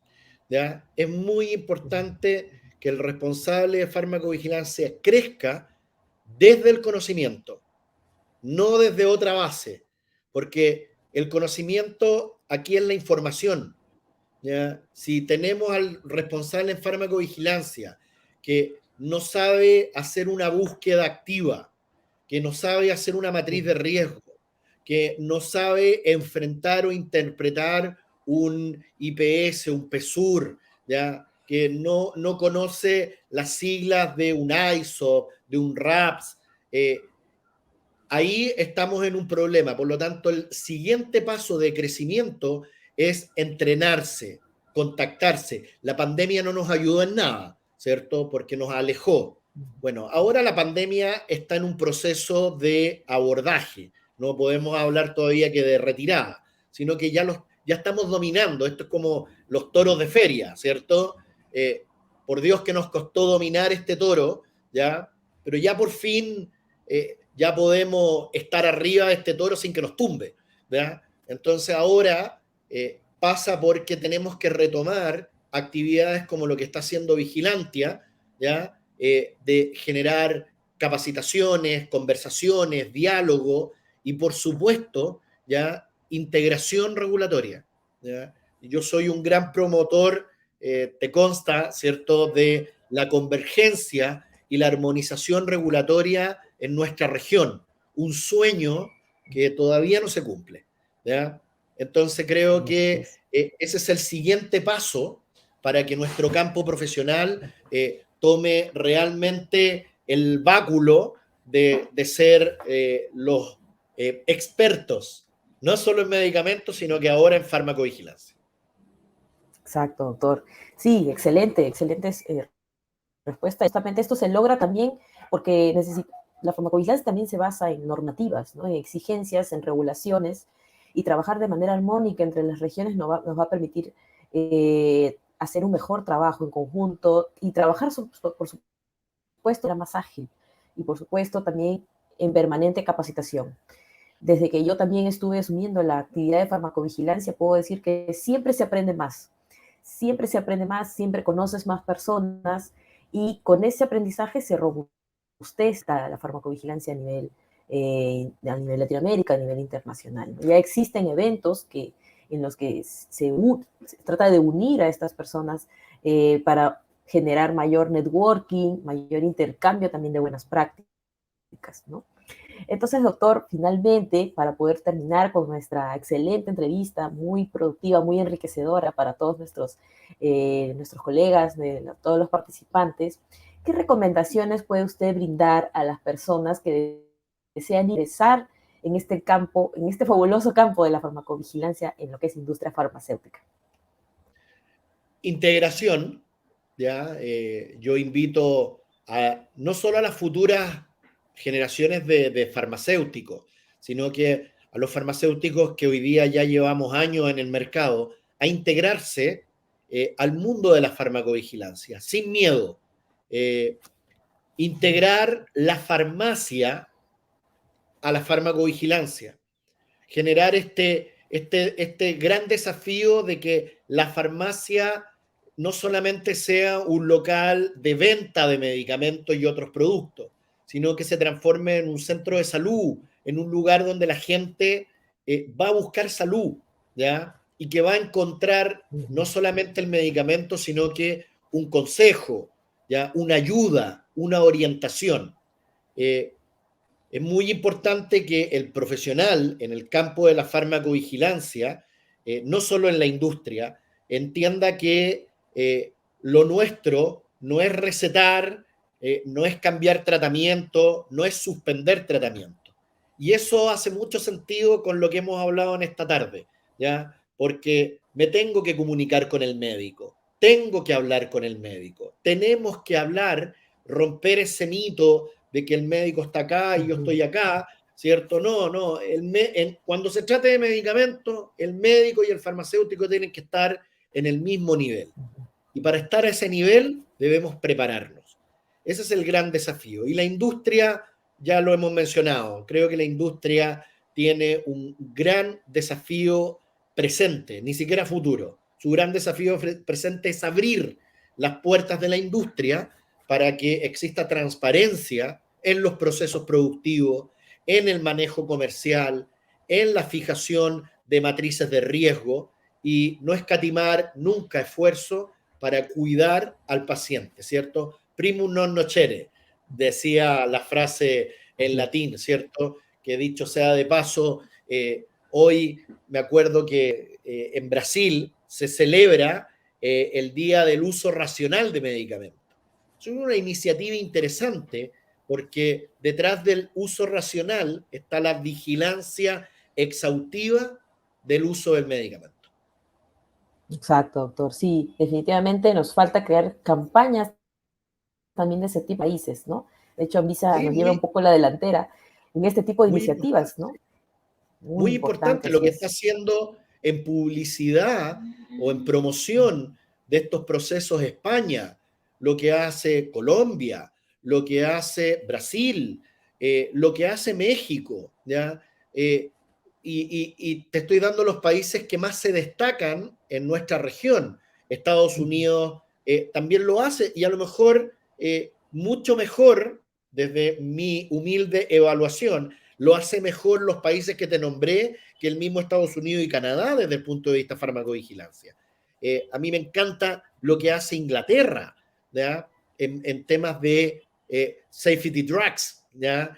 Speaker 2: ¿ya? Es muy importante que el responsable de farmacovigilancia crezca desde el conocimiento, no desde otra base, porque el conocimiento aquí es la información, ¿ya? Si tenemos al responsable en farmacovigilancia que no sabe hacer una búsqueda activa, que no sabe hacer una matriz de riesgo, que no sabe enfrentar o interpretar un IPS, un PSUR, ¿ya? Que no conoce las siglas de un ISO, de un RAPS, ahí estamos en un problema. Por lo tanto, el siguiente paso de crecimiento es entrenarse, contactarse. La pandemia no nos ayudó en nada, ¿cierto? Porque nos alejó. Bueno, ahora la pandemia está en un proceso de abordaje. No podemos hablar todavía que de retirada, sino que ya estamos dominando. Esto es como los toros de feria, ¿cierto? Por Dios que nos costó dominar este toro, ¿ya? Pero ya por fin ya podemos estar arriba de este toro sin que nos tumbe, ¿verdad? Entonces ahora pasa porque tenemos que retomar actividades como lo que está haciendo Vigilantia, ¿ya? De generar capacitaciones, conversaciones, diálogo y por supuesto, ¿ya? Integración regulatoria, ¿ya? Yo soy un gran promotor, te consta, ¿cierto?, de la convergencia y la armonización regulatoria en nuestra región, un sueño que todavía no se cumple, ¿ya? Entonces creo que ese es el siguiente paso para que nuestro campo profesional tome realmente el báculo de ser los expertos, no solo en medicamentos, sino que ahora en farmacovigilancia.
Speaker 1: Exacto, doctor. Sí, excelente, excelente respuesta. Justamente esto se logra también porque la farmacovigilancia también se basa en normativas, ¿no? En exigencias, en regulaciones, y trabajar de manera armónica entre las regiones nos va a permitir hacer un mejor trabajo en conjunto y trabajar, por supuesto, más ágil y, por supuesto, también en permanente capacitación. Desde que yo también estuve asumiendo la actividad de farmacovigilancia, puedo decir que siempre se aprende más. Siempre se aprende más, siempre conoces más personas, y con ese aprendizaje se robustece la farmacovigilancia a nivel Latinoamérica, a nivel internacional. Ya existen eventos en los que se trata de unir a estas personas para generar mayor networking, mayor intercambio también de buenas prácticas, ¿no? Entonces, doctor, finalmente, para poder terminar con nuestra excelente entrevista, muy productiva, muy enriquecedora para todos nuestros colegas, todos los participantes, ¿qué recomendaciones puede usted brindar a las personas que desean ingresar en este campo, en este fabuloso campo de la farmacovigilancia en lo que es industria farmacéutica?
Speaker 2: Integración, ¿ya? Yo invito no solo a las futuras generaciones de farmacéuticos, sino que a los farmacéuticos que hoy día ya llevamos años en el mercado, a integrarse al mundo de la farmacovigilancia, sin miedo. Integrar la farmacia a la farmacovigilancia, generar este gran desafío de que la farmacia no solamente sea un local de venta de medicamentos y otros productos, sino que se transforme en un centro de salud, en un lugar donde la gente va a buscar salud, ¿ya? Y que va a encontrar no solamente el medicamento, sino que un consejo, ¿ya? Una ayuda, una orientación. Eh, es muy importante que el profesional en el campo de la farmacovigilancia, no solo en la industria, entienda que lo nuestro no es recetar, no es cambiar tratamiento, no es suspender tratamiento. Y eso hace mucho sentido con lo que hemos hablado en esta tarde, ¿ya? Porque me tengo que comunicar con el médico, tengo que hablar con el médico, tenemos que hablar, romper ese mito de que el médico está acá y yo estoy acá, ¿cierto? No. Cuando se trate de medicamentos, el médico y el farmacéutico tienen que estar en el mismo nivel. Y para estar a ese nivel debemos prepararnos. Ese es el gran desafío. Y la industria, ya lo hemos mencionado, creo que la industria tiene un gran desafío presente, ni siquiera futuro. Su gran desafío presente es abrir las puertas de la industria para que exista transparencia en los procesos productivos, en el manejo comercial, en la fijación de matrices de riesgo y no escatimar nunca esfuerzo para cuidar al paciente, ¿cierto? Primum non nocere, decía la frase en latín, ¿cierto? Que dicho sea de paso, hoy me acuerdo que en Brasil se celebra el Día del Uso Racional de Medicamentos. Es una iniciativa interesante porque detrás del uso racional está la vigilancia exhaustiva del uso del medicamento.
Speaker 1: Exacto, doctor. Sí, definitivamente nos falta crear campañas también de ese tipo de países, ¿no? De hecho, Anvisa
Speaker 2: Sí,
Speaker 1: nos lleva un poco la delantera en este tipo de
Speaker 2: muy
Speaker 1: iniciativas,
Speaker 2: importante.
Speaker 1: ¿no? Muy
Speaker 2: Muy
Speaker 1: importante,
Speaker 2: importante lo
Speaker 1: así
Speaker 2: que está
Speaker 1: es.
Speaker 2: haciendo en publicidad o en promoción de estos procesos España, lo que hace Colombia, lo que hace Brasil, lo que hace México, ¿ya? Y te estoy dando los países que más se destacan en nuestra región. Estados Unidos también lo hace y a lo mejor mucho mejor, desde mi humilde evaluación, lo hace mejor los países que te nombré que el mismo Estados Unidos y Canadá desde el punto de vista farmacovigilancia. A mí me encanta lo que hace Inglaterra, ¿ya? En temas de safety drugs, ¿ya?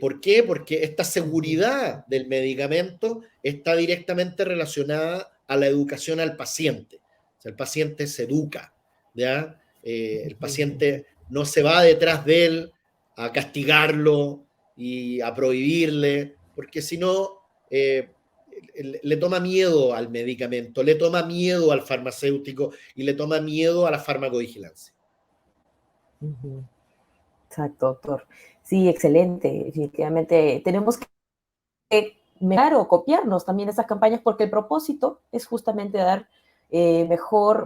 Speaker 2: ¿Por qué? Porque esta seguridad del medicamento está directamente relacionada a la educación al paciente. O sea, el paciente se educa, ¿ya? El paciente no se va detrás de él a castigarlo y a prohibirle, porque si no, le toma miedo al medicamento, le toma miedo al farmacéutico y le toma miedo a la farmacovigilancia.
Speaker 1: Exacto, doctor. Sí, excelente. Definitivamente tenemos que mejorar o copiarnos también de esas campañas porque el propósito es justamente dar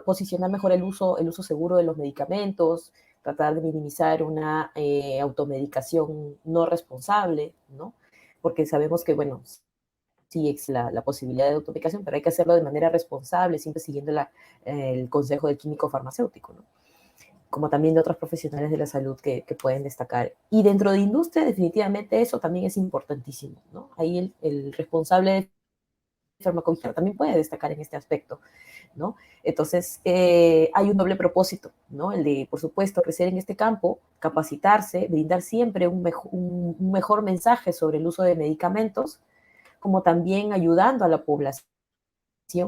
Speaker 1: posicionar mejor el uso seguro de los medicamentos, tratar de minimizar una automedicación no responsable, ¿no? Porque sabemos que, bueno, sí existe la posibilidad de automedicación, pero hay que hacerlo de manera responsable, siempre siguiendo el consejo del químico farmacéutico, ¿no? Como también de otros profesionales de la salud que pueden destacar. Y dentro de industria, definitivamente eso también es importantísimo, ¿no? Ahí el responsable de farmacovigilancia también puede destacar en este aspecto, ¿no? Entonces, hay un doble propósito, ¿no? El de, por supuesto, crecer en este campo, capacitarse, brindar siempre un mejor mensaje sobre el uso de medicamentos, como también ayudando a la población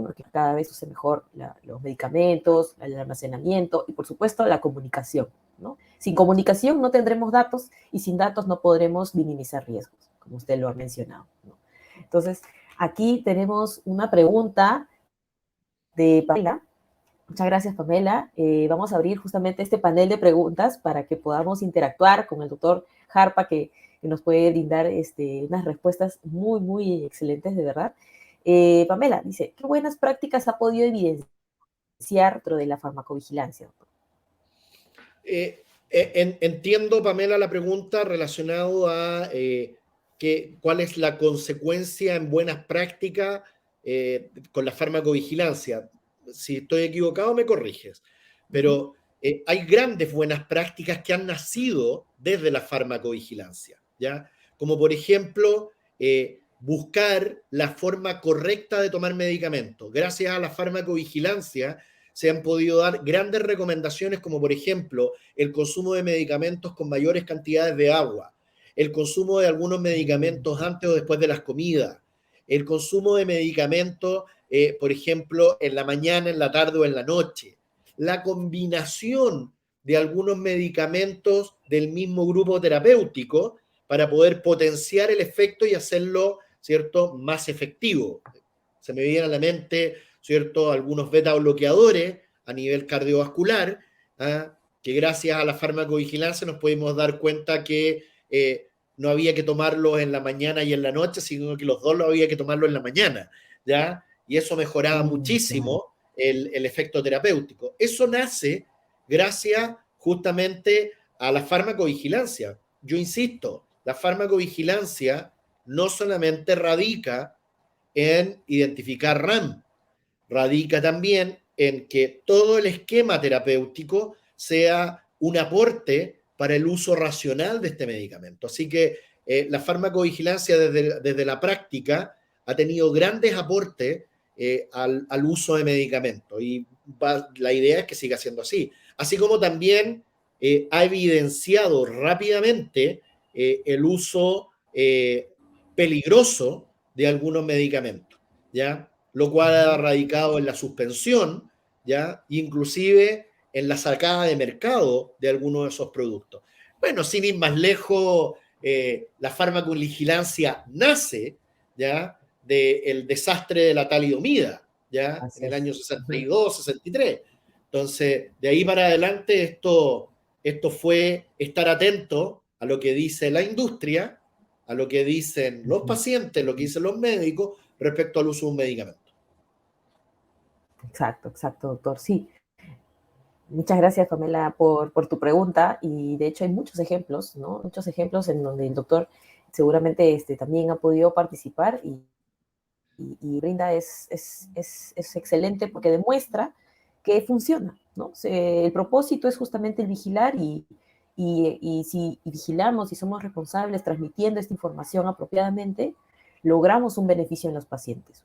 Speaker 1: porque cada vez use mejor los medicamentos, el almacenamiento y, por supuesto, la comunicación, ¿no? Sin comunicación no tendremos datos y sin datos no podremos minimizar riesgos, como usted lo ha mencionado, ¿no? Entonces, aquí tenemos una pregunta de Pamela. Muchas gracias, Pamela. Vamos a abrir justamente este panel de preguntas para que podamos interactuar con el doctor Jarpa, que nos puede brindar unas respuestas muy, muy excelentes, de verdad. Pamela dice, ¿qué buenas prácticas ha podido evidenciar dentro de la farmacovigilancia, doctor?
Speaker 2: Entiendo, Pamela, la pregunta relacionado a cuál es la consecuencia en buenas prácticas con la farmacovigilancia. Si estoy equivocado, me corriges. Pero hay grandes buenas prácticas que han nacido desde la farmacovigilancia, ¿ya? Como por ejemplo, buscar la forma correcta de tomar medicamentos. Gracias a la farmacovigilancia se han podido dar grandes recomendaciones como por ejemplo el consumo de medicamentos con mayores cantidades de agua, el consumo de algunos medicamentos antes o después de las comidas, el consumo de medicamentos, por ejemplo, en la mañana, en la tarde o en la noche, la combinación de algunos medicamentos del mismo grupo terapéutico para poder potenciar el efecto y hacerlo, ¿cierto?, más efectivo. Se me viene a la mente, ¿cierto?, algunos beta bloqueadores a nivel cardiovascular, ¿ah? Que gracias a la farmacovigilancia nos pudimos dar cuenta que no había que tomarlos en la mañana y en la noche, sino que los dos lo había que tomarlo en la mañana, ¿ya? Y eso mejoraba muchísimo el efecto terapéutico. Eso nace gracias justamente a la farmacovigilancia. Yo insisto, la farmacovigilancia no solamente radica en identificar RAM, radica también en que todo el esquema terapéutico sea un aporte para el uso racional de este medicamento. Así que la farmacovigilancia desde la práctica ha tenido grandes aportes al uso de medicamentos y la idea es que siga siendo así. Así como también ha evidenciado rápidamente el uso peligroso de algunos medicamentos, ¿ya? Lo cual ha radicado en la suspensión, ¿ya? Inclusive en la sacada de mercado de algunos de esos productos. Bueno, sin ir más lejos, la farmacovigilancia nace, ¿ya?, del desastre de la talidomida, ¿ya?,
Speaker 1: Así
Speaker 2: en el
Speaker 1: es.
Speaker 2: año 62, 63. Entonces, de ahí para adelante, esto fue estar atento a lo que dice la industria, a lo que dicen los pacientes, lo que dicen los médicos respecto al uso de un medicamento.
Speaker 1: Exacto, exacto, doctor. Sí. Muchas gracias, Pamela, por tu pregunta. Y de hecho hay muchos ejemplos, ¿no? Muchos ejemplos en donde el doctor seguramente también ha podido participar y brinda es excelente porque demuestra que funciona, ¿no? El propósito es justamente el vigilar y si vigilamos y somos responsables transmitiendo esta información apropiadamente, logramos un beneficio en los pacientes,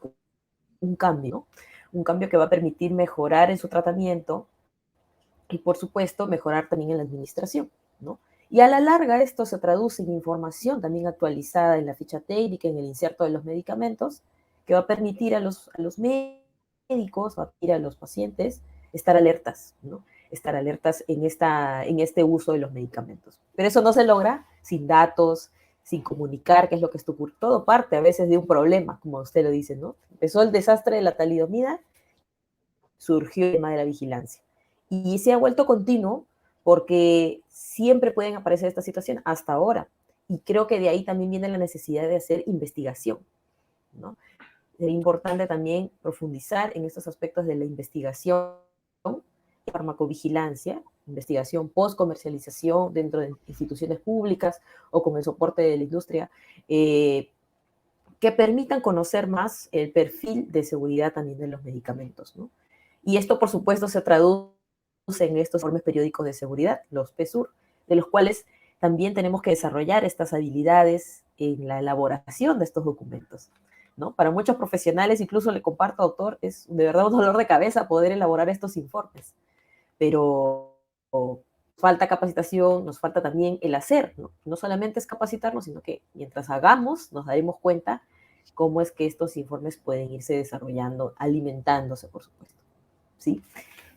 Speaker 1: un cambio, ¿no? Un cambio que va a permitir mejorar en su tratamiento y, por supuesto, mejorar también en la administración, ¿no? Y a la larga esto se traduce en información también actualizada en la ficha técnica, en el inserto de los medicamentos, que va a permitir a los médicos, va a permitir a los pacientes estar alertas, ¿no? Estar alertas en este uso de los medicamentos. Pero eso no se logra sin datos, sin comunicar qué es lo que está ocurriendo. Todo parte a veces de un problema, como usted lo dice, ¿no? Empezó el desastre de la talidomida, surgió el tema de la vigilancia. Y se ha vuelto continuo porque siempre pueden aparecer estas situaciones hasta ahora. Y creo que de ahí también viene la necesidad de hacer investigación, ¿no? Es importante también profundizar en estos aspectos de la investigación, farmacovigilancia, investigación post-comercialización dentro de instituciones públicas o con el soporte de la industria, que permitan conocer más el perfil de seguridad también de los medicamentos, ¿no? Y esto, por supuesto, se traduce en estos informes periódicos de seguridad, los PSUR, de los cuales también tenemos que desarrollar estas habilidades en la elaboración de estos documentos, ¿no? Para muchos profesionales, incluso le comparto, autor, es de verdad un dolor de cabeza poder elaborar estos informes, pero falta capacitación, nos falta también el hacer, ¿no? No solamente es capacitarnos, sino que mientras hagamos nos daremos cuenta cómo es que estos informes pueden irse desarrollando, alimentándose, por supuesto. ¿Sí?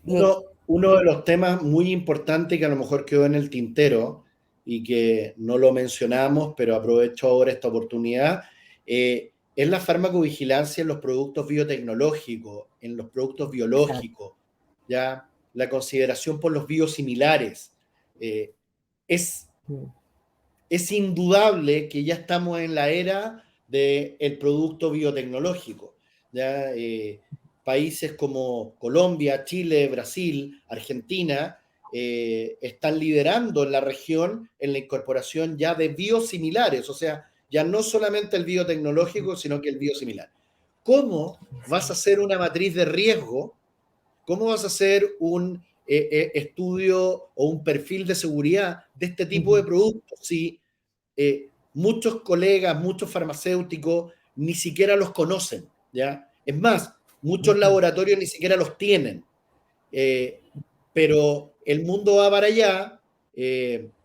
Speaker 1: Bien.
Speaker 2: Uno de los temas muy importantes que a lo mejor quedó en el tintero y que no lo mencionamos, pero aprovecho ahora esta oportunidad, es la farmacovigilancia en los productos biotecnológicos, en los productos
Speaker 1: Exacto.
Speaker 2: biológicos, ¿ya? La consideración por los biosimilares. Eh, es,
Speaker 1: Mm.
Speaker 2: es indudable que ya estamos en la era del producto biotecnológico, ¿ya? Países como Colombia, Chile, Brasil, Argentina, están liderando en la región en la incorporación ya de biosimilares, o sea, ya no solamente el biotecnológico, sino que el biosimilar. ¿Cómo vas a hacer una matriz de riesgo? ¿Cómo vas a hacer un estudio o un perfil de seguridad de este tipo de
Speaker 1: Ujú.
Speaker 2: productos si muchos colegas, muchos farmacéuticos ni siquiera los conocen? ¿Ya? Es más, muchos
Speaker 1: Ujú.
Speaker 2: laboratorios ni siquiera los tienen. Eh, pero el mundo va para allá.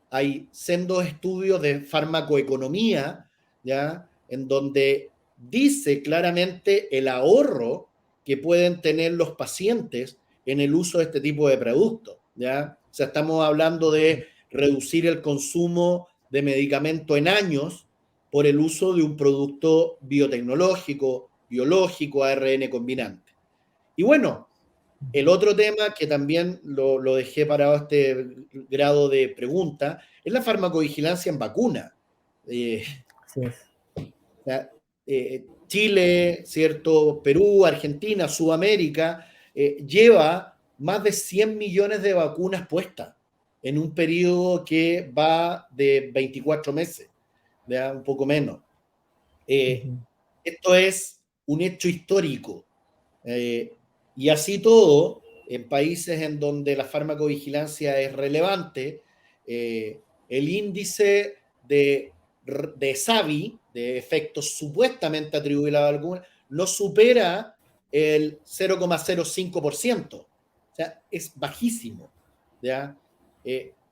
Speaker 2: Hay sendos estudios de farmacoeconomía, ¿ya? En donde dice claramente el ahorro que pueden tener los pacientes en el uso de este tipo de productos, ¿ya? O sea, estamos hablando de reducir el consumo de medicamento en años por el uso de un producto biotecnológico, biológico, ARN combinante. Y bueno, el otro tema que también lo dejé para este grado de pregunta es la farmacovigilancia en vacuna. Eh,
Speaker 1: Así es.
Speaker 2: Chile, ¿cierto? Perú, Argentina, Sudamérica, lleva más de 100 millones de vacunas puestas en un periodo que va de 24 meses, ¿ya? Un poco menos. Eh,
Speaker 1: Ujú.
Speaker 2: Esto es un hecho histórico. Eh, y así todo, en países en donde la farmacovigilancia es relevante, el índice de SAVI, de efectos supuestamente atribuibles a alguna, no supera el 0,05%. O sea, es bajísimo. ¿Ya?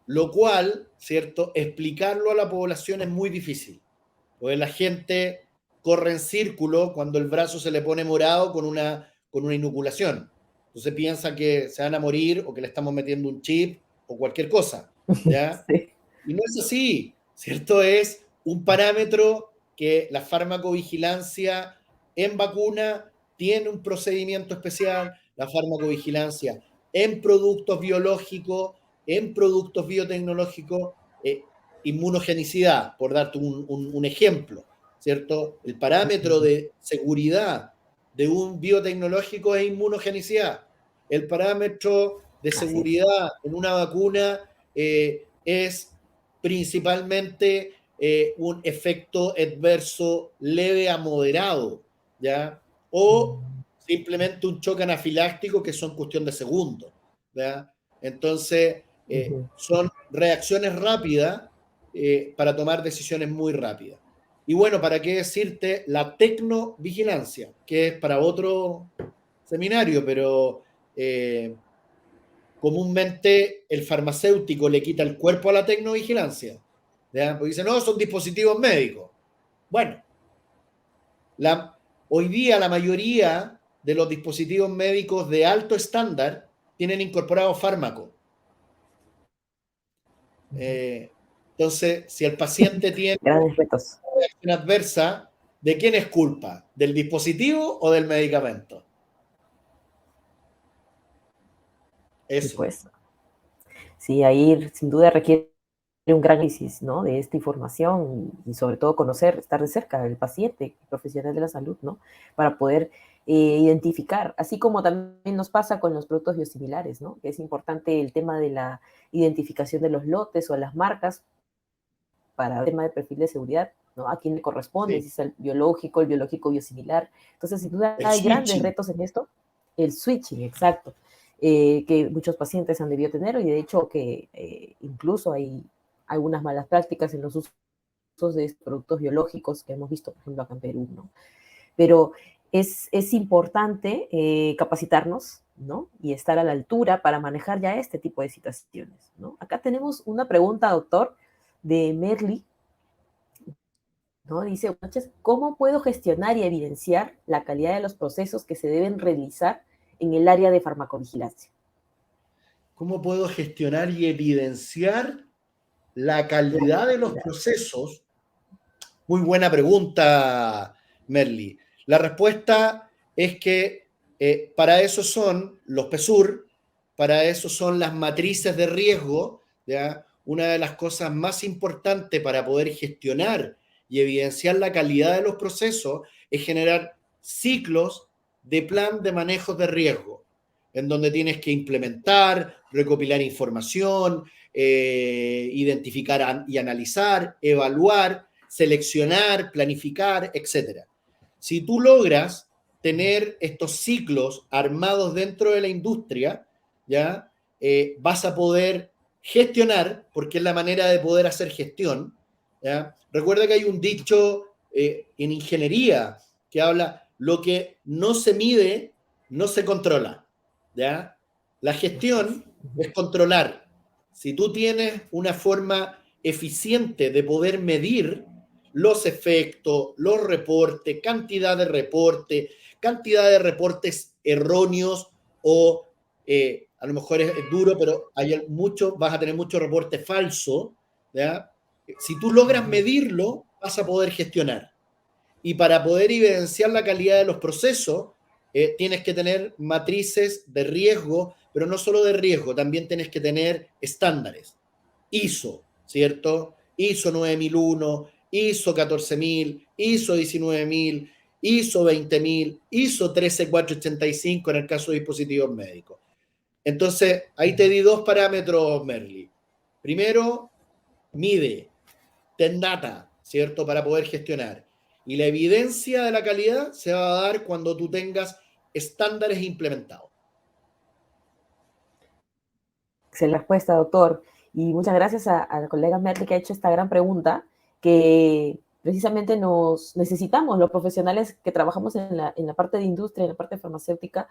Speaker 2: Lo cual, ¿cierto? Explicarlo a la población es muy difícil. Porque la gente corre en círculo cuando el brazo se le pone morado con una inoculación. Entonces piensa que se van a morir o que le estamos metiendo un chip o cualquier cosa, ¿ya?
Speaker 1: Sí.
Speaker 2: Y no es así, ¿cierto? Es un parámetro que la farmacovigilancia en vacuna tiene un procedimiento especial, la farmacovigilancia en productos biológicos, en productos biotecnológicos, eh, inmunogenicidad, por darte un ejemplo, ¿cierto? El parámetro de seguridad de un biotecnológico es inmunogenicidad. El parámetro de
Speaker 1: Así es.
Speaker 2: seguridad en una vacuna es principalmente un efecto adverso leve a moderado, ¿ya? O simplemente un choque anafiláctico que son cuestión de segundos, ¿ya? Entonces,
Speaker 1: Ujú.
Speaker 2: son reacciones rápidas para tomar decisiones muy rápidas. Y bueno, ¿para qué decirte la tecnovigilancia? Que es para otro seminario, pero comúnmente el farmacéutico le quita el cuerpo a la tecnovigilancia, ¿ya? Porque dice, no, son dispositivos médicos. Bueno, hoy día la mayoría de los dispositivos médicos de alto estándar tienen incorporado fármaco. Entonces, si el paciente tiene
Speaker 1: Grandes retos.
Speaker 2: una reacción adversa, ¿de quién es culpa? ¿Del dispositivo o del medicamento?
Speaker 1: Y
Speaker 2: Eso.
Speaker 1: pues, sí, ahí sin duda requiere un gran análisis, ¿no? De esta información y sobre todo conocer, estar de cerca del paciente, profesional de la salud, ¿no? Para poder identificar, así como también nos pasa con los productos biosimilares, ¿no? Que es importante el tema de la identificación de los lotes o las marcas para el tema de perfil de seguridad, ¿no? A quién le corresponde,
Speaker 2: Sí.
Speaker 1: si es el biológico biosimilar. Entonces, sin duda
Speaker 2: El
Speaker 1: hay grandes
Speaker 2: switching.
Speaker 1: retos en esto. El switching, exacto, que muchos pacientes han debido tener y de hecho que incluso hay algunas malas prácticas en los usos de estos productos biológicos que hemos visto, por ejemplo, acá en Perú, ¿no? Pero es importante capacitarnos, ¿no? Y estar a la altura para manejar ya este tipo de situaciones, ¿no? Acá tenemos una pregunta, doctor, de Merly, ¿no? Dice, buenas noches, ¿cómo puedo gestionar y evidenciar la calidad de los procesos que se deben realizar en el área de farmacovigilancia?
Speaker 2: ¿Cómo puedo gestionar y evidenciar la calidad de los
Speaker 1: La,
Speaker 2: procesos? Muy buena pregunta, Merly. La respuesta es que para eso son los PSUR, para eso son las matrices de riesgo, ¿ya? Una de las cosas más importantes para poder gestionar y evidenciar la calidad de los procesos es generar ciclos de plan de manejo de riesgo, en donde tienes que implementar, recopilar información, identificar y analizar, evaluar, seleccionar, planificar, etc. Si tú logras tener estos ciclos armados dentro de la industria, ¿ya? Vas a poder gestionar, porque es la manera de poder hacer gestión. ¿Ya? Recuerda que hay un dicho en ingeniería que habla, lo que no se mide, no se controla. ¿Ya? La gestión es controlar. Si tú tienes una forma eficiente de poder medir los efectos, los reportes, cantidad de reportes erróneos o a lo mejor es duro, pero vas a tener mucho reporte falso. ¿Ya? Si tú logras medirlo, vas a poder gestionar. Y para poder evidenciar la calidad de los procesos, tienes que tener matrices de riesgo, pero no solo de riesgo, también tienes que tener estándares. ISO, ¿cierto? ISO 9001, ISO 14000, ISO 19000, ISO 20000, ISO 13485 en el caso de dispositivos médicos. Entonces, ahí te di dos parámetros, Merly. Primero, mide, ten data, ¿cierto? Para poder gestionar. Y la evidencia de la calidad se va a dar cuando tú tengas estándares implementados.
Speaker 1: excelente respuesta, doctor. Y muchas gracias a la colega Merly que ha hecho esta gran pregunta, que precisamente nos necesitamos los profesionales que trabajamos en la parte de industria, en la parte farmacéutica,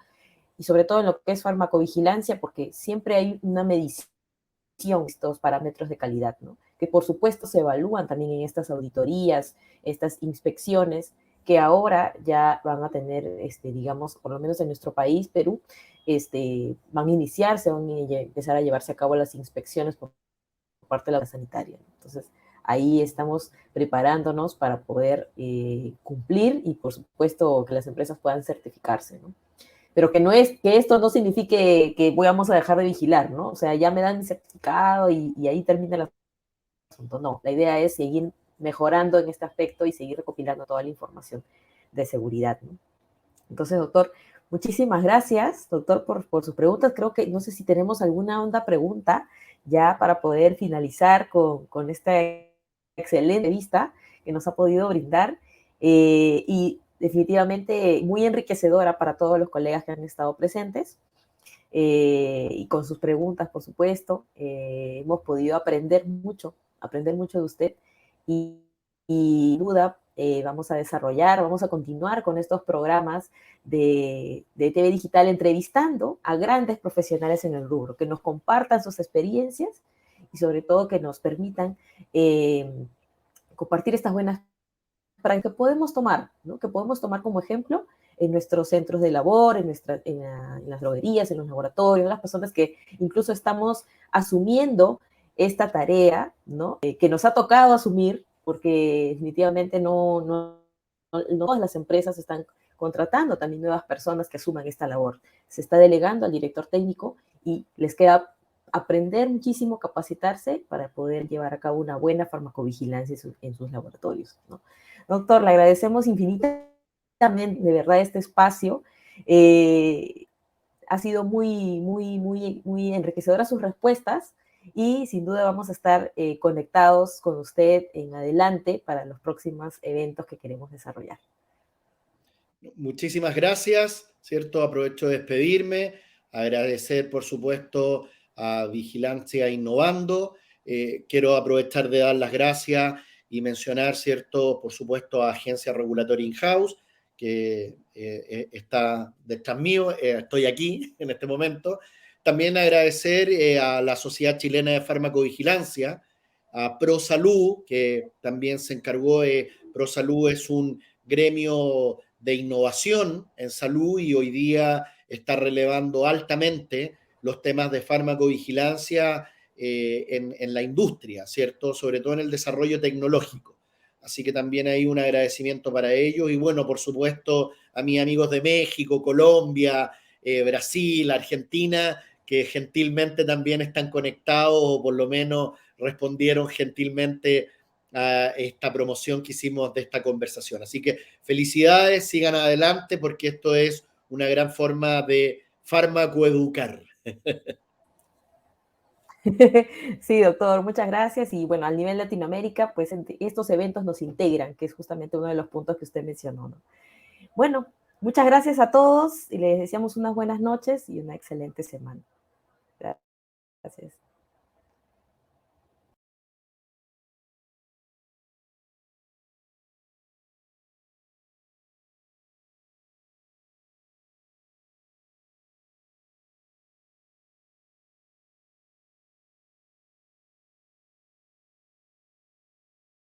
Speaker 1: y sobre todo en lo que es farmacovigilancia, porque siempre hay una medición de estos parámetros de calidad, ¿no? Que por supuesto se evalúan también en estas auditorías, estas inspecciones, que ahora ya van a tener, digamos, por lo menos en nuestro país, Perú, van a iniciarse, van a empezar a llevarse a cabo las inspecciones por parte de la sanitaria. Entonces, ahí estamos preparándonos para poder cumplir y, por supuesto, que las empresas puedan certificarse, ¿no? Pero que no es, que esto no signifique que vamos a dejar de vigilar, ¿no? O sea, ya me dan mi certificado y ahí termina el asunto. No, la idea es seguir mejorando en este aspecto y seguir recopilando toda la información de seguridad, ¿no? Entonces, doctor, muchísimas gracias, doctor, por sus preguntas. Creo que no sé si tenemos alguna onda pregunta ya para poder finalizar con esta excelente vista que nos ha podido brindar. Y definitivamente muy enriquecedora para todos los colegas que han estado presentes. Y con sus preguntas, por supuesto, hemos podido aprender mucho de usted y duda vamos a desarrollar, vamos a continuar con estos programas de TV Digital entrevistando a grandes profesionales en el rubro, que nos compartan sus experiencias y sobre todo que nos permitan compartir estas buenas prácticas que podemos tomar, ¿no? Que podemos tomar como ejemplo en nuestros centros de labor, en las droguerías, en los laboratorios, las personas que incluso estamos asumiendo esta tarea, ¿no? Que nos ha tocado asumir, porque definitivamente no todas las empresas están contratando también nuevas personas que asuman esta labor. Se está delegando al director técnico y les queda aprender muchísimo, capacitarse para poder llevar a cabo una buena farmacovigilancia en sus laboratorios, ¿no? Doctor, le agradecemos infinitamente de verdad este espacio. Ha sido muy enriquecedora sus respuestas y sin duda vamos a estar conectados con usted en adelante para los próximos eventos que queremos desarrollar.
Speaker 2: Muchísimas gracias, ¿cierto? Aprovecho de despedirme, agradecer, por supuesto, a Vigilancia Innovando. Quiero aprovechar de dar las gracias y mencionar, ¿cierto? Por supuesto, a Agencia Regulatoria In-House, que está detrás mío, estoy aquí en este momento. También agradecer a la Sociedad Chilena de Farmacovigilancia, a ProSalud, que también se encargó ProSalud es un gremio de innovación en salud y hoy día está relevando altamente los temas de farmacovigilancia en la industria, ¿cierto? Sobre todo en el desarrollo tecnológico. Así que también hay un agradecimiento para ellos y bueno, por supuesto, a mis amigos de México, Colombia, Brasil, Argentina, que gentilmente también están conectados o por lo menos respondieron gentilmente a esta promoción que hicimos de esta conversación. Así que felicidades, sigan adelante porque esto es una gran forma de farmacoeducar.
Speaker 1: Sí, doctor, muchas gracias. Y bueno, al nivel Latinoamérica, pues estos eventos nos integran, que es justamente uno de los puntos que usted mencionó, ¿no? Bueno, muchas gracias a todos y les deseamos unas buenas noches y una excelente semana. Gracias.